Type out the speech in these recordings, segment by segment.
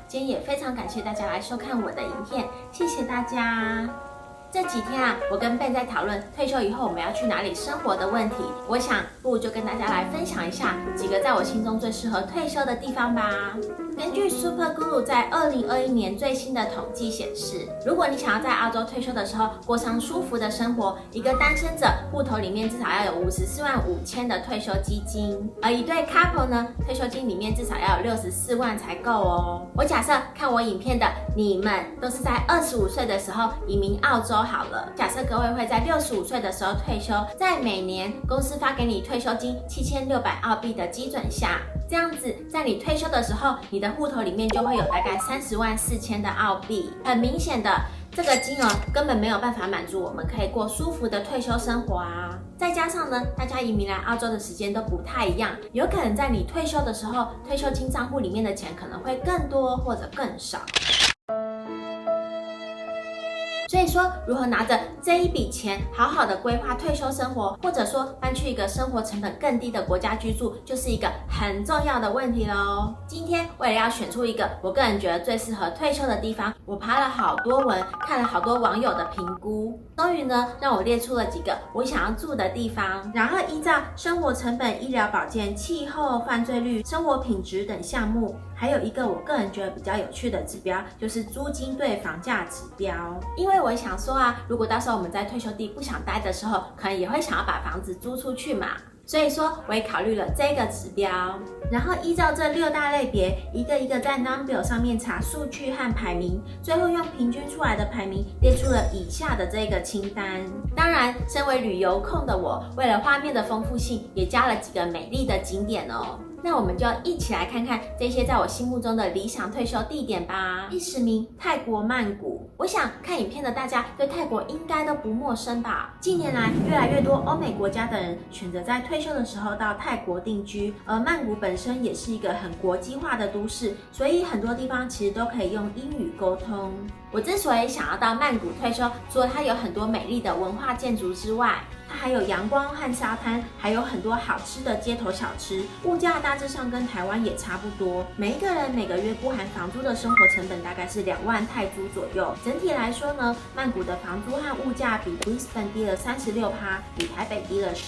今天也非常感谢大家来收看我的影片，谢谢大家。这几天啊，我跟 Ben 在讨论退休以后我们要去哪里生活的问题。我想，不如就跟大家来分享一下几个在我心中最适合退休的地方吧。根据 Super Guru 在2021年最新的统计显示，如果你想要在澳洲退休的时候过上舒服的生活，一个单身者户头里面至少要有54万5千的退休基金，而一对 couple 呢，退休金里面至少要有64万才够哦。我假设看我影片的你们都是在25岁的时候移民澳洲好了，假设各位会在65岁的时候退休，在每年公司发给你退休金7600澳币的基准下，这样子在你退休的时候，你的户头里面就会有大概30万4千的澳币。很明显的，这个金额根本没有办法满足我们可以过舒服的退休生活啊。再加上呢，大家移民来澳洲的时间都不太一样，有可能在你退休的时候，退休金账户里面的钱可能会更多或者更少。所以说，如何拿着这一笔钱好好的规划退休生活，或者说搬去一个生活成本更低的国家居住，就是一个很重要的问题咯。今天为了要选出一个我个人觉得最适合退休的地方，我爬了好多文，看了好多网友的评估，终于呢让我列出了几个我想要住的地方，然后依照生活成本、医疗保健、气候、犯罪率、生活品质等项目，还有一个我个人觉得比较有趣的指标，就是租金对房价指标。因为我想说啊，如果到时候我们在退休地不想待的时候，可能也会想要把房子租出去嘛。所以说我也考虑了这个指标，然后依照这6大类别，一个一个在 Numbeo 上面查数据和排名，最后用平均出来的排名列出了以下的这个清单。当然，身为旅游控的我，为了画面的丰富性，也加了几个美丽的景点哦。那我们就一起来看看这些在我心目中的理想退休地点吧。第10名，泰国曼谷。我想看影片的大家对泰国应该都不陌生吧？近年来，越来越多欧美国家的人选择在退休的时候到泰国定居，而曼谷本身也是一个很国际化的都市，所以很多地方其实都可以用英语沟通。我之所以想要到曼谷退休，除了它有很多美丽的文化建筑之外，它还有阳光和沙滩，还有很多好吃的街头小吃，物价大致上跟台湾也差不多。每一个人每个月不含房租的生活成本大概是2万泰铢左右。整体来说呢，曼谷的房租和物价比 Brisbane 低了36%，比台北低了17%。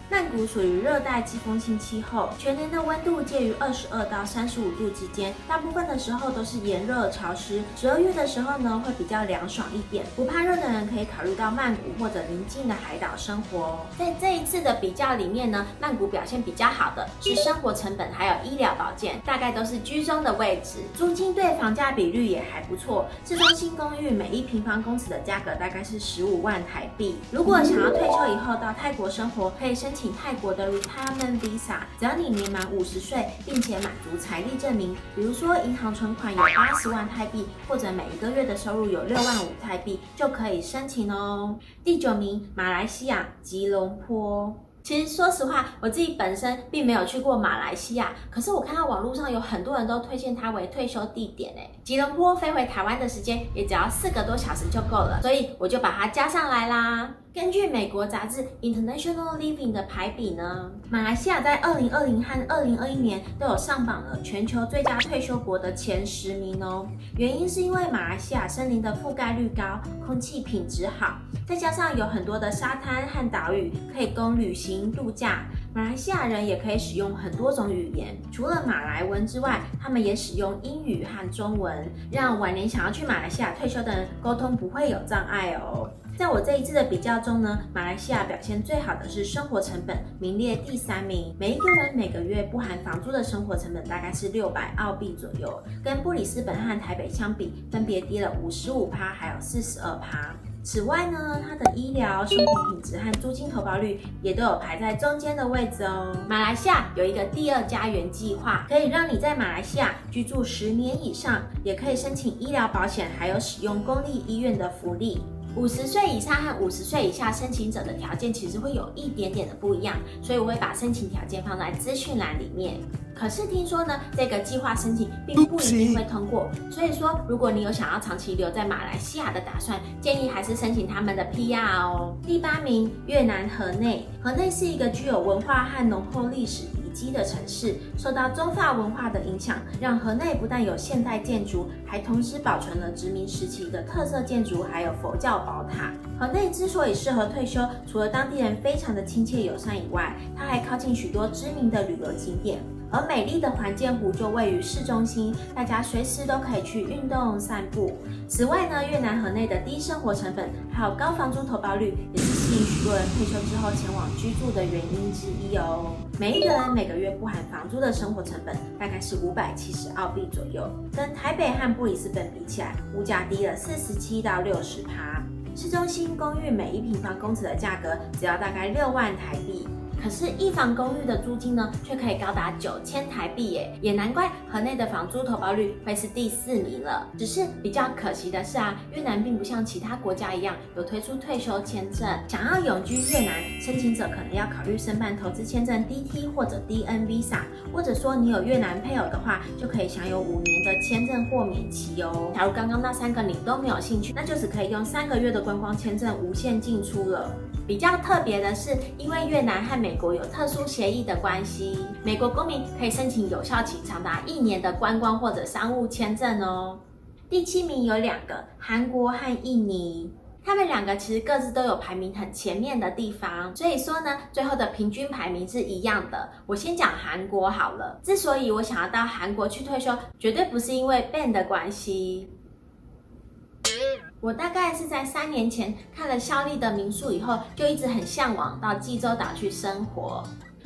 曼谷属于热带季风性气候，全年的温度介于22到35度之间，大部分的时候都是炎热潮湿。12月的时候呢，会比较凉爽一点。不怕热的人可以考虑到曼谷或者邻近的海岛生活。在这一次的比较里面呢，曼谷表现比较好的是生活成本还有医疗保健，大概都是居中的位置。租金对房价比率也还不错，市中心公寓每1平方公尺的价格大概是15万台币。如果想要退休以后到泰国生活，可以申请泰国的 Retirement Visa， 只要你年满50岁，并且满足财力证明，比如说银行存款有80万泰币，或者每一个月的收入有6万5泰币，就可以申请哦。第9名，马来西亚吉隆坡。其实说实话，我自己本身并没有去过马来西亚，可是我看到网络上有很多人都推荐它为退休地点诶。吉隆坡飞回台湾的时间也只要4个多小时就够了，所以我就把它加上来啦。根据美国杂志 International Living 的排比呢，马来西亚在2020和2021年都有上榜了全球最佳退休国的前10名哦。原因是因为马来西亚森林的覆盖率高，空气品质好，再加上有很多的沙滩和岛屿可以供旅行度假。马来西亚人也可以使用很多种语言，除了马来文之外，他们也使用英语和中文，让晚年想要去马来西亚退休的人沟通不会有障碍哦。在我这一次的比较中呢，马来西亚表现最好的是生活成本，名列第3名。每一个人每个月不含房租的生活成本大概是600澳币左右，跟布里斯本和台北相比，分别低了55%还有42%。此外呢，它的医疗、生活品质和租金投报率也都有排在中间的位置哦。马来西亚有一个第2家园计划，可以让你在马来西亚居住10年以上，也可以申请医疗保险，还有使用公立医院的福利。50岁以上和50岁以下申请者的条件其实会有一点点的不一样，所以我会把申请条件放在资讯栏里面。可是听说呢，这个计划申请并不一定会通过，所以说如果你有想要长期留在马来西亚的打算，建议还是申请他们的 PR 哦。第8名，越南河内。河内是一个具有文化和浓厚历史遗积的城市，受到中法文化的影响，让河内不但有现代建筑，还同时保存了殖民时期的特色建筑，还有佛教宝塔。河内之所以适合退休，除了当地人非常的亲切友善以外，它还靠近许多知名的旅游景点。而美丽的环建湖就位于市中心，大家随时都可以去运动散步。此外呢，越南河内的低生活成本还有高房租投报率，也是吸引许多人退休之后前往居住的原因之一哦。每一个人每个月不含房租的生活成本大概是570澳币左右，跟台北和布里斯本比起来，物价低了47%到60%。市中心公寓每1平方公尺的价格只要大概6万台币。可是，一房公寓的租金呢，却可以高达9000台币耶，也难怪河内的房租投报率会是第4名了。只是比较可惜的是啊，越南并不像其他国家一样有推出退休签证，想要永居越南，申请者可能要考虑申办投资签证 DT 或者 DN Visa， 或者说你有越南配偶的话，就可以享有5年的签证豁免期哦。假如刚刚那3个你都没有兴趣，那就只可以用3个月的观光签证无限进出了。比较特别的是，因为越南和美国有特殊协议的关系，美国公民可以申请有效期长达1年的观光或者商务签证哦。第7名有2个，韩国和印尼。他们2个其实各自都有排名很前面的地方，所以说呢，最后的平均排名是一样的。我先讲韩国好了。之所以我想要到韩国去退休，绝对不是因为 Ben 的关系。我大概是在3年前看了孝利的民宿以后，就一直很向往到济州岛去生活。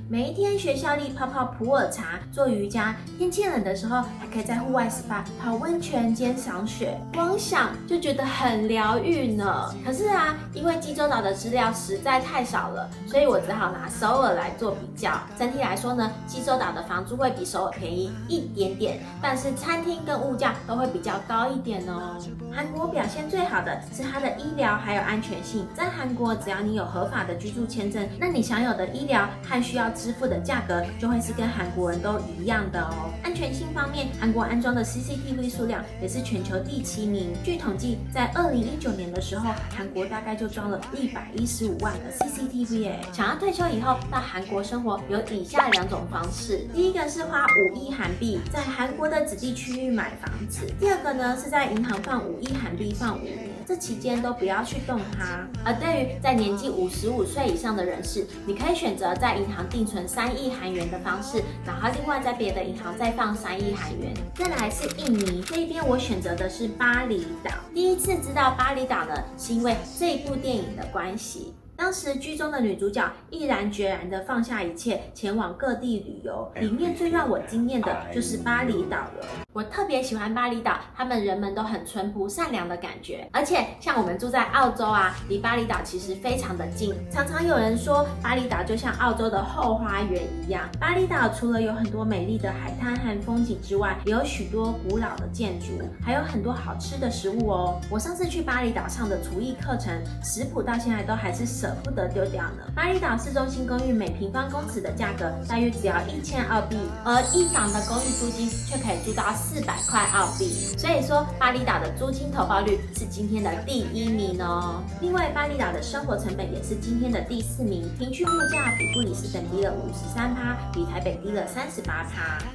每一天学校里泡泡普洱茶、做瑜伽，天气冷的时候还可以在户外 SPA 泡温泉兼赏雪，光想就觉得很疗愈呢。可是啊，因为济州岛的资料实在太少了，所以我只好拿首尔来做比较。整体来说呢，济州岛的房租会比首尔便宜一点点，但是餐厅跟物价都会比较高一点哦。韩国表现最好的是它的医疗还有安全性，在韩国只要你有合法的居住签证，那你享有的医疗和需要支付的价格就会是跟韩国人都一样的哦。安全性方面，韩国安装的 CCTV 数量也是全球第7名。据统计，在2019年的时候，韩国大概就装了115万个 CCTV 耶。想要退休以后到韩国生活，有以下2种方式。第一个是花5亿韩币在韩国的子弟区域买房子，第二个呢是在银行放5亿韩币放5年，这期间都不要去动它。而对于在年纪55岁以上的人士，你可以选择在银行定存3亿韩元的方式，然后另外在别的银行再放3亿韩元。再来是印尼这一边，我选择的是巴厘岛。第一次知道巴厘岛呢，是因为这一部电影的关系。当时剧中的女主角毅然决然地放下一切，前往各地旅游。里面最让我惊艳的就是巴厘岛了。我特别喜欢巴厘岛，他们人们都很淳朴善良的感觉。而且像我们住在澳洲啊，离巴厘岛其实非常的近。常常有人说巴厘岛就像澳洲的后花园一样。巴厘岛除了有很多美丽的海滩和风景之外，也有许多古老的建筑，还有很多好吃的食物哦。我上次去巴厘岛上的厨艺课程，食谱到现在都还是舍不得丢掉呢。巴厘岛市中心公寓每平方公尺的价格大约只要1000澳币，而一房的公寓租金却可以租到400块澳币。所以说，巴厘岛的租金投报率是今天的第1名哦。另外，巴厘岛的生活成本也是今天的第4名，平均物价比布里斯本低了53%，比台北低了38%。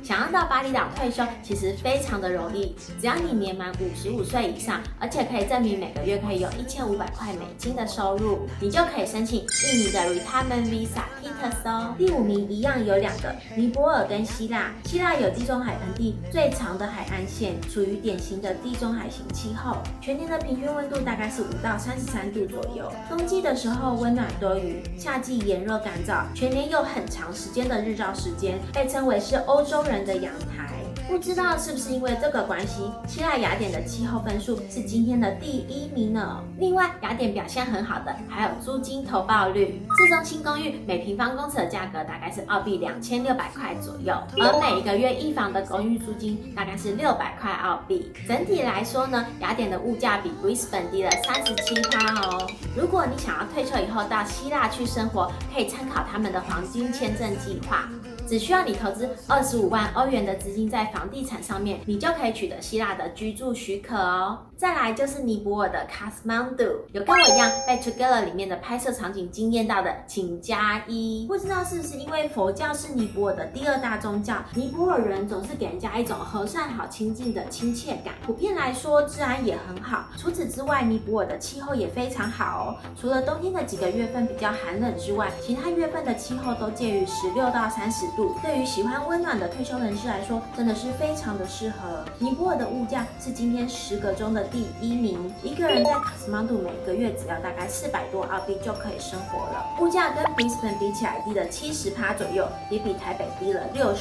想要到巴厘岛退休，其实非常的容易，只要你年满55岁以上，而且可以证明每个月可以有1500块美金的收入，你就可以申请印尼的 Retirement Visa KITAS 哦。第5名一样有2个，尼泊尔跟希腊。希腊有地中海盆地最长的海岸线，属于典型的地中海型气候，全年的平均温度大概是5到33度左右。冬季的时候温暖多雨，夏季炎热干燥，全年有很长时间的日照时间，被称为是欧洲人的阳台。不知道是不是因为这个关系，希腊雅典的气候分数是今天的第1名呢。另外，雅典表现很好的还有租金投报率。市中心公寓每平方公尺的价格大概是澳币2600块左右，而每一个月一房的公寓租金大概是600块澳币。整体来说呢，雅典的物价比 Brisbane 低了37%哦。如果你想要退休以后到希腊去生活，可以参考他们的黄金签证计划。只需要你投资25万欧元的资金在房地产上面，你就可以取得希腊的居住许可哦。再来就是尼泊尔的 Kathmandu， 有跟我一样被 Together 里面的拍摄场景惊艳到的，请加1。不知道是不是因为佛教是尼泊尔的第2大宗教，尼泊尔人总是给人家一种和善好亲近的亲切感。普遍来说，治安也很好。除此之外，尼泊尔的气候也非常好哦。除了冬天的几个月份比较寒冷之外，其他月份的气候都介于16到30度。对于喜欢温暖的退休人士来说，真的是非常的适合。尼泊尔的物价是今天10个中的第1名，一个人在卡斯曼杜每个月只要大概400多澳币就可以生活了。物价跟 Brisbane 比起来低了70%左右，也比台北低了61%。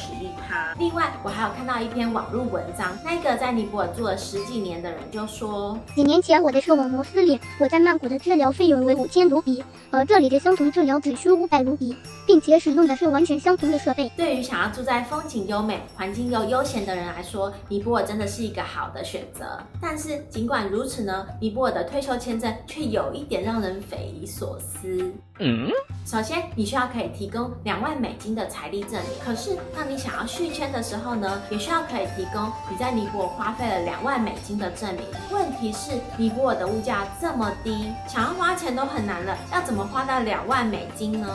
另外，我还有看到一篇网络文章，那个在尼泊尔住了10几年的人就说，几年前我的视网膜撕裂，我在曼谷的治疗费用为5000卢比，而这里的相同治疗只需500卢比，并且使用的是完全相同的设备。对于想要住在风景优美、环境又悠闲的人来说，尼泊尔真的是一个好的选择。但是尽管如此呢，尼泊尔的退休签证却有一点让人匪夷所思。首先，你需要可以提供2万美金的财力证明。可是，当你想要续签的时候呢，也需要可以提供你在尼泊尔花费了2万美金的证明。问题是，尼泊尔的物价这么低，想要花钱都很难了，要怎么花到2万美金呢？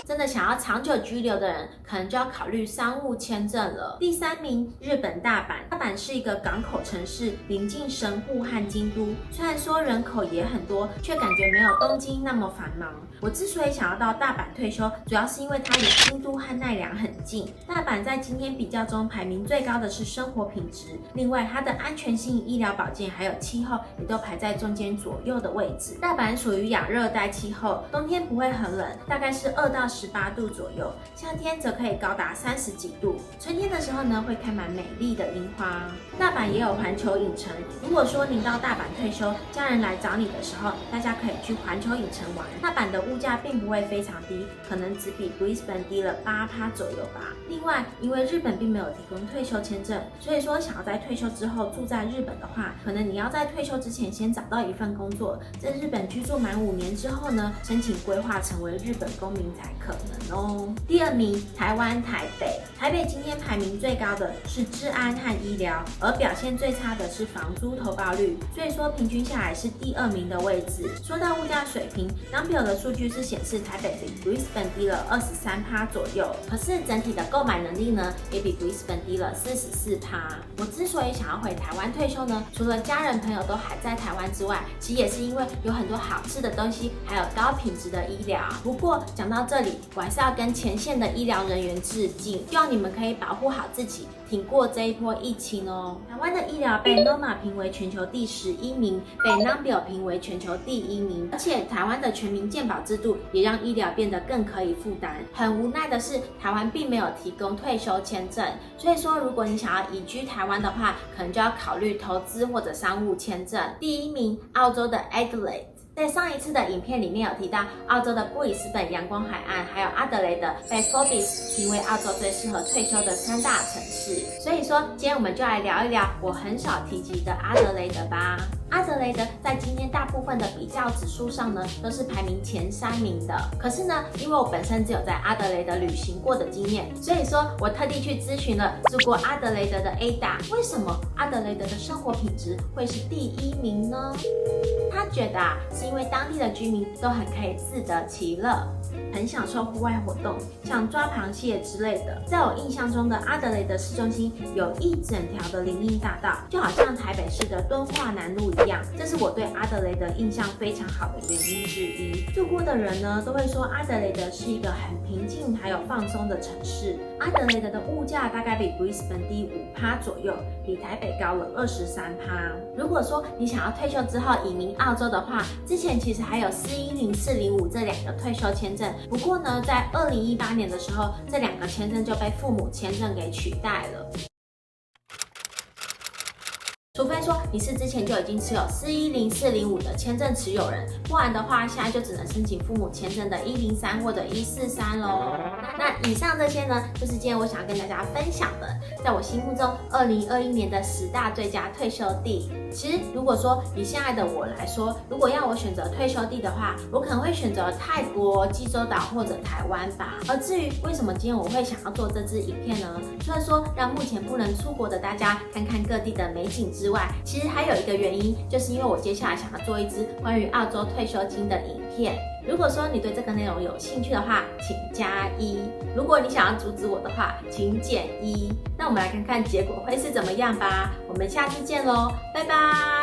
真的想要长久居留的人，可能就要考虑商务签证了。第3名，日本大阪。大阪是一个港口城市，临近神户和京都。虽然说人口也很多，却感觉没有东京那么繁忙。我之所以想要到大阪退休，主要是因为它离京都和奈良很近。大阪在今天比较中排名最高的是生活品质，另外它的安全性、医疗保健还有气候也都排在中间左右的位置。大阪属于亚热带气候，冬天不会很冷，大概是2到18度左右，夏天则可以高达30几度。春天的时候呢，会开满美丽的樱花。大阪也有环球影城，如果说您到大阪退休，家人来找你的时候，大家可以去环球影城玩。大阪的物价并不会非常低，可能只比 Brisbane 低了8%左右吧。另外，因为日本并没有提供退休签证，所以说想要在退休之后住在日本的话，可能你要在退休之前先找到一份工作，在日本居住满5年之后呢，申请规划成为日本公民才可能哦。第2名，台湾台北。台北今天排名最高的是治安和医疗，而表现最差的是房租投报率，所以说平均下来是第2名的位置。说到物价水平，当表的数据是显示台北比 Brisbane 低了23%左右，可是整体的购买能力呢，也比 Brisbane 低了44%。我之所以想要回台湾退休呢，除了家人朋友都还在台湾之外，其实也是因为有很多好吃的东西，还有高品质的医疗。不过讲到这里，我还是要跟前线的医疗人员致敬，希望你们可以保护好自己，挺过这一波疫情哦。台湾的医疗被 NOMA 评为全球第11名，被 Numbeo 评为全球第1名，而且台湾的全民健保制度也让医疗变得更可以负担。很无奈的是，台湾并没有提供退休签证，所以说如果你想要移居台湾的话，可能就要考虑投资或者商务签证。第1名，澳洲的 Adelaide。在上一次的影片里面有提到，澳洲的布里斯本阳光海岸还有阿德雷德被 Forbes 评为澳洲最适合退休的3大城市。所以说，今天我们就来聊一聊我很少提及的阿德雷德吧。阿德雷德在今天大部分的比较指数上呢，都是排名前3名的。可是呢，因为我本身只有在阿德雷德旅行过的经验，所以说我特地去咨询了住过阿德雷德的 Ada， 为什么阿德雷德的生活品质会是第1名呢？他觉得是因为当地的居民都很可以自得其乐，很享受户外活动，像抓螃蟹之类的。在我印象中的阿德雷德市中心有一整条的林荫大道，就好像台北市的敦化南路一样，这是我对阿德雷德印象非常好的原因之一。住过的人呢，都会说阿德雷德是一个很平静还有放松的城市。阿德雷德的物价大概比 Brisbane 低5%左右，比台北高了23%。如果说你想要退休之后移民澳洲的话，之前其实还有410、405这2个退休签证，不过呢，在2018年的时候，这2个签证就被父母签证给取代了。除非说你是之前就已经持有410、405的签证持有人，不然的话，现在就只能申请父母签证的103或者143咯。那以上这些呢，就是今天我想要跟大家分享的，在我心目中2021年的10大最佳退休地。其实如果说以现在的我来说，如果要我选择退休地的话，我可能会选择泰国、济州岛或者台湾吧。而至于为什么今天我会想要做这支影片呢？除了说让目前不能出国的大家看看各地的美景之外，其实还有一个原因，就是因为我接下来想要做一支关于澳洲退休金的影片。如果说你对这个内容有兴趣的话，请加1；如果你想要阻止我的话，请减1。那我们来看看结果会是怎么样吧。我们下次见咯，拜拜。